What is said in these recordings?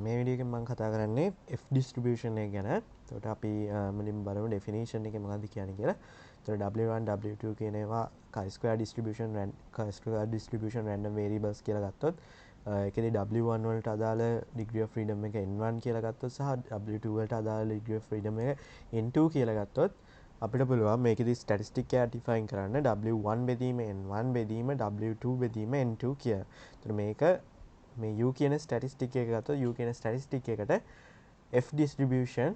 මේ වීඩියෝ එකෙන් මම කතා කරන්නේ F distribution එක ගැන. එතකොට අපි මුලින්ම බලමු definition එකේ මොකක්ද කියන්නේ කියලා. එතකොට W1 W2 කියන ඒවා chi-square distribution random variables කියලා ගත්තොත් ඒකෙදි W1 වලට අදාළ degree of freedom එක n1 කියලා ගත්තොත් සහ W2 වලට අදාළ degree of freedom එක n2 කියලා ගත්තොත් අපිට පුළුවන් මේකෙදි statistic එක define කරන්න W1 බෙදීම n1 බෙදීම W2 බෙදීම n2 කියලා. එතකොට මේක මේ u කියන ස්ටැටිස්ටික් එක ගත්තොත් u කියන ස්ටැටිස්ටික් එකට f distribution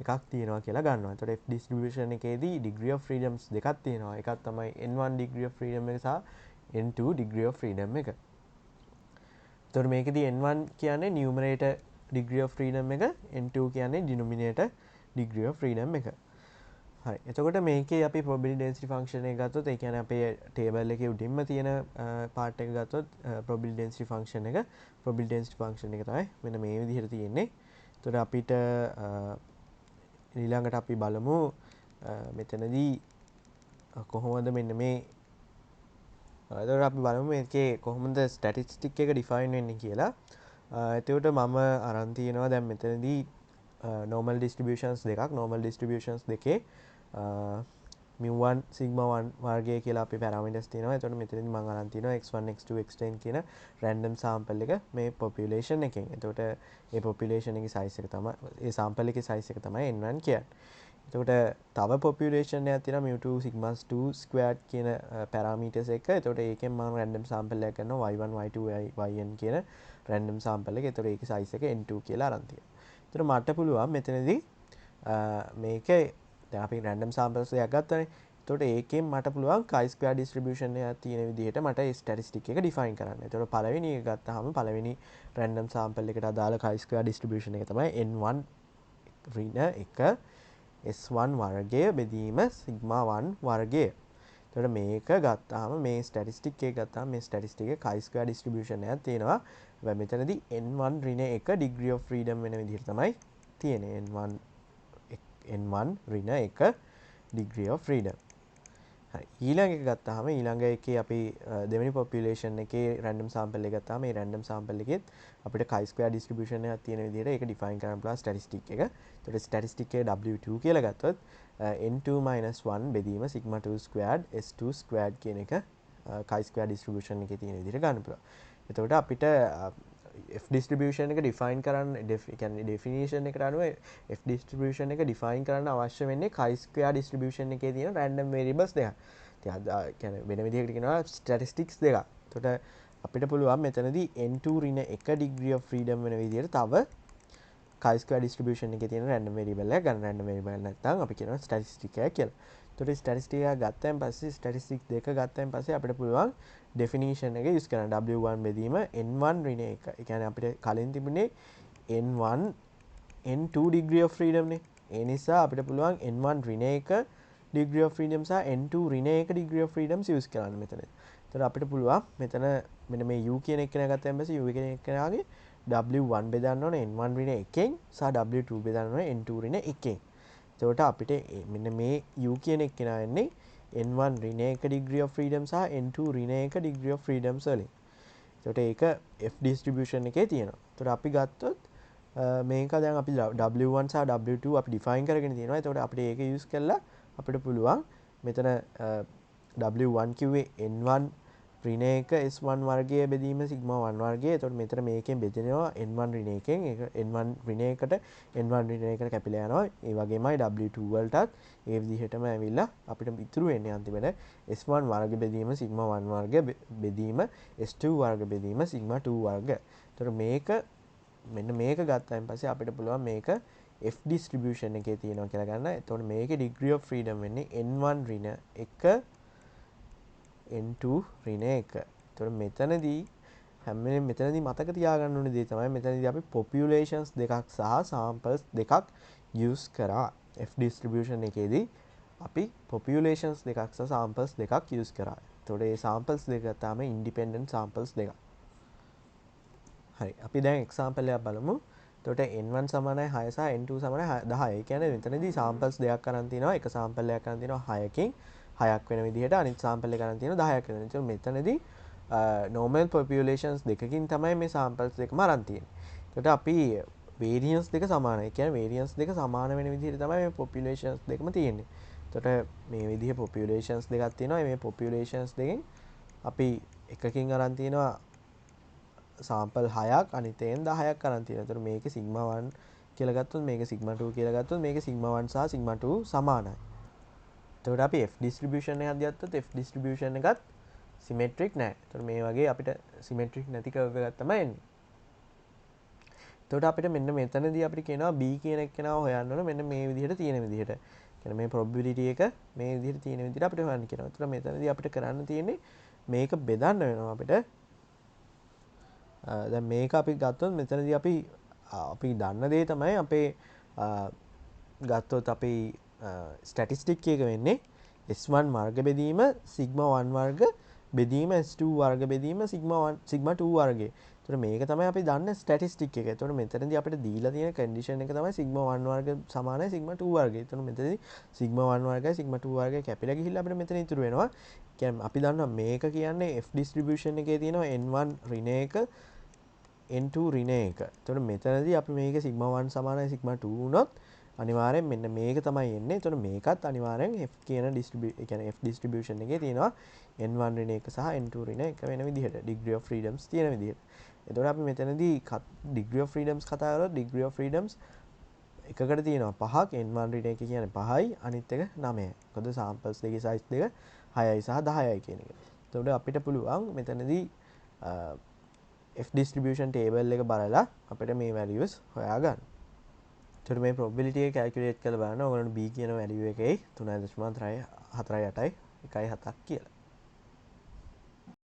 එකක් තියෙනවා කියලා ගන්නවා. එතකොට f distribution එකේදී degree of freedoms දෙකක් තියෙනවා. එකක් තමයි n1 degree of freedom එක සහ n2 degree of freedom එක. එතකොට මේකෙදී n1 කියන්නේ numerator degree of freedom එක, n2 කියන්නේ denominator degree of freedom එක. හරි. එතකොට මේකේ අපි probability density function එක ගත්තොත් ඒ කියන්නේ අපේ table එකේ උඩින්ම තියෙන part එක ගත්තොත් probability density function එක තමයි මෙන්න මේ විදිහට තියෙන්නේ. එතකොට අපිට ඊළඟට අපි බලමු මෙතනදී කොහොමද මෙන්න මේ එතකොට අපි බලමු මේකේ කොහොමද statistic එක define වෙන්නේ කියලා. එතකොට මම අරන් තියෙනවා දැන් මෙතනදී normal distributions දෙකේ mu1 sigma 1 වර්ගය කියලා අපි parameters තියෙනවා. එතකොට මෙතනදී මම අරන් තියෙනවා x1 x2 x10 කියන random sample එක මේ population එකෙන්. එතකොට මේ population එකේ size එක තමයි ඒ sample එකේ size එක තමයි n1 කියන්නේ. එතකොට තව population එකක් තියෙනවා mu2 sigma 2 squared කියන parameters එක. එතකොට ඒකෙන් මම random sample එකක් ගන්නවා y1 y2 yn කියන random sample එක. එතකොට ඒකේ size එක n2 කියලා අරන් තියෙනවා. එතකොට මට පුළුවන් මෙතනදී මේකේ දැන් අපි random samples එකක් ගත්තනේ. එතකොට ඒකෙන් මට පුළුවන් chi-square distribution එකක් තියෙන විදිහට මට ඒ statistic එක define කරන්න. එතකොට පළවෙනි එක ගත්තාම පළවෙනි random sample එකට අදාළ chi-square distribution එක තමයි n1 ඍණ 1 s1 වර්ගය බෙදීම sigma 1 වර්ගය. එතකොට මේක ගත්තාම මේ statistic එක ගත්තාම මේ statistic එක chi-square distribution එකක් තියෙනවා. හැබැයි මෙතනදී n1 ඍණ 1 degree of freedom වෙන විදිහට තමයි තියෙන්නේ. n1 ඍණ 1 degree of freedom. හරි. ඊළඟ එක ගත්තාම ඊළඟ එකේ අපි දෙවෙනි population එකේ random sample එක ගත්තාම මේ random sample එකෙත් අපිට chi-square distribution එකක් තියෙන විදිහට ඒක define කරන්න පුළුවන් statistic එක. එතකොට statistic එක W2 කියලා ගත්තොත් n2 - 1 බෙදීම sigma 2 squared s2 squared කියන එක chi-square distribution එකේ තියෙන විදිහට ගන්න පුළුවන්. එතකොට අපිට f distribution එක define කරන්න කියන්නේ definition එකට අනුව f distribution එක define කරන්න අවශ්‍ය වෙන්නේ chi-square distribution එකේ තියෙන random variables දෙකක්. ඉතින් කියන්නේ වෙන විදිහකට කියනවා statistics දෙකක්. එතකොට අපිට පුළුවන් මෙතනදී n2 ඍණ 1 degree of freedom වෙන විදිහට තව chi-square distribution එකේ තියෙන random variable එක ගන්න. random variable නැත්නම් අපි කියනවා statistic එක කියලා. එතකොට statistic එක ගත්තයින් පස්සේ statistic දෙක ගත්තයින් පස්සේ අපිට පුළුවන් definition එක use කරන්න. W1 බෙදීම n1 ඍණ 1. ඒ කියන්නේ අපිට කලින් තිබුණේ n1 n2 degree of freedom නේ. ඒ නිසා අපිට පුළුවන් n1 ඍණ 1 degree of freedom සහ n2 ඍණ 1 degree of freedoms use කරන්න මෙතන. එතකොට අපිට පුළුවන් මෙතන මෙන්න මේ u කියන එක ගත්තයින් පස්සේ u කියන එකගේ W1 බෙදන්න ඕනේ n1 ඍණ 1කින් සහ W2 බෙදන්න ඕනේ n2 ඍණ 1කින්. එතකොට අපිට මෙන්න මේ u කියන එක එන්නේ n1 ඍණ 1 degree of freedom සහ n2 ඍණ 1 degree of freedoms වලින්. එතකොට ඒක f distribution එකේ තියෙනවා. එතකොට අපි ගත්තොත් මේක දැන් අපි W1 සහ W2 අපි define කරගෙන තියෙනවා. එතකොට අපිට ඒක use කරලා අපිට පුළුවන් මෙතන W1 කිව්වේ n1 ඍණ 1 s1 වර්ගය බෙදීම sigma 1 වර්ගය. එතකොට මෙතන මේකෙන් බෙදෙනවා n1 ඍණ 1කින්. ඒක n1 ඍණ 1කට n1 ඍණ 1කට කැපිලා යනවා. ඒ වගේමයි W2 වලටත් ඒ විදිහටම ඇවිල්ලා අපිට ඉතුරු වෙන්නේ අන්තිමට s1 වර්ග බෙදීම sigma 1 වර්ග බෙදීම s2 වර්ග බෙදීම sigma 2 වර්ග. එතකොට මේක මෙන්න මේක ගත්තයින් පස්සේ අපිට පුළුවන් මේක f distribution එකේ තියෙනවා කියලා ගන්න. එතකොට මේකේ degree of freedom වෙන්නේ n1 ඍණ 1 n2 ඍණ 1. එතකොට මෙතනදී හැම වෙලේම මෙතනදී මතක තියාගන්න ඕනේ දේ තමයි මෙතනදී අපි populations දෙකක් සහ samples දෙකක් use කරා. f distribution එකේදී අපි populations දෙකක් සහ samples දෙකක් use කරා. එතකොට මේ samples දෙක තමයි independent samples දෙකක්. හරි. අපි දැන් example එකක් බලමු. එතකොට n1 සමානයි 6 සහ n2 සමානයි 10. ඒ කියන්නේ මෙතනදී samples දෙකක් අරන් තිනවා. එක sample එකක් අරන් තිනවා 6කින් 6ක් වෙන විදිහට අනිත් sample එක අරන් තිනවා 10ක් වෙන විදිහට. මෙතනදී normal populations දෙකකින් තමයි මේ samples දෙකම අරන් තියෙන්නේ. එතකොට අපි variance දෙක සමානයි. කියන්නේ variance දෙක සමාන වෙන විදිහට තමයි මේ populations දෙකම තියෙන්නේ. එතකොට මේ විදිහේ populations දෙකක් තියෙනවා. මේ populations දෙකෙන් අපි එකකින් අරන් තියෙනවා sample 6ක් අනිත් එකෙන් 10ක් අරන් තියෙනවා. එතකොට මේකේ sigma 1 කියලා ගත්තොත් මේක sigma 2 කියලා ගත්තොත් මේක sigma 1 සහ sigma 2 සමානයි. එතකොට අපි F distribution එකක් ගත්තොත් F distribution එකත් symmetric නෑ. එතකොට මේ වගේ අපිට symmetric නැති curve එකක් තමයි එන්නේ. එතකොට අපිට මෙන්න මෙතනදී අපිට කියනවා B කියන එක්කෙනාව හොයන්න ඕන මෙන්න මේ විදිහට තියෙන විදිහට. කියන්නේ මේ probability එක මේ විදිහට තියෙන විදිහට අපිට හොයන්න කියනවා. එතකොට මෙතනදී අපිට කරන්න තියෙන්නේ මේක බෙදන්න වෙනවා අපිට. දැන් මේක අපි ගත්තොත් මෙතනදී අපි දන්න දේ තමයි අපේ ගත්තොත් අපි ස්ටැටිස්ටික් එක වෙන්නේ S1 වර්ග බෙදීම sigma 1 වර්ග බෙදීම S2 වර්ග බෙදීම sigma 2 වර්ගය. එතකොට මේක තමයි අපි දන්න ස්ටැටිස්ටික් එක. එතකොට මෙතනදී අපිට දීලා තියෙන කන්ඩිෂන් එක තමයි sigma 1 වර්ග සමානයි sigma 2 වර්ගය. එතකොට මෙතනදී sigma 1 වර්ගයි sigma 2 වර්ගය කැපිලා ගිහිල්ලා අපිට මෙතන ඉතුරු වෙනවා. කියන්නේ අපි දන්නවා මේක කියන්නේ F distribution එකේ තියෙනවා n1 ඍණ 1 n2 ඍණ 1. එතකොට මෙතනදී අපි මේක sigma 1 සමානයි sigma 2 වුණොත් අනිවාර්යෙන් මෙන්න මේක තමයි එන්නේ. එතකොට මේකත් අනිවාර්යෙන් F කියන F distribution එකේ තියෙනවා n1 ඍණ 1 සහ n2 ඍණ 1 වෙන විදිහට degree of freedoms තියෙන විදිහට. එතකොට අපි මෙතනදී degree of freedoms කතා කරලා degree of freedoms එකකට තියෙනවා 5ක් n1 ඍණ 1 කියන්නේ 5යි අනිත් එක 9යි. මොකද samples දෙකේ size දෙක 6යි සහ 10යි කියන එක. එතකොට අපිට පුළුවන් මෙතනදී F distribution table එක බලලා අපිට මේ values හොයාගන්න. එතකොට මේ probability එක calculate කරලා බලන්න ඕගොල්ලන්ට B කියන value එකේ 3.48යි 1.7ක් කියලා.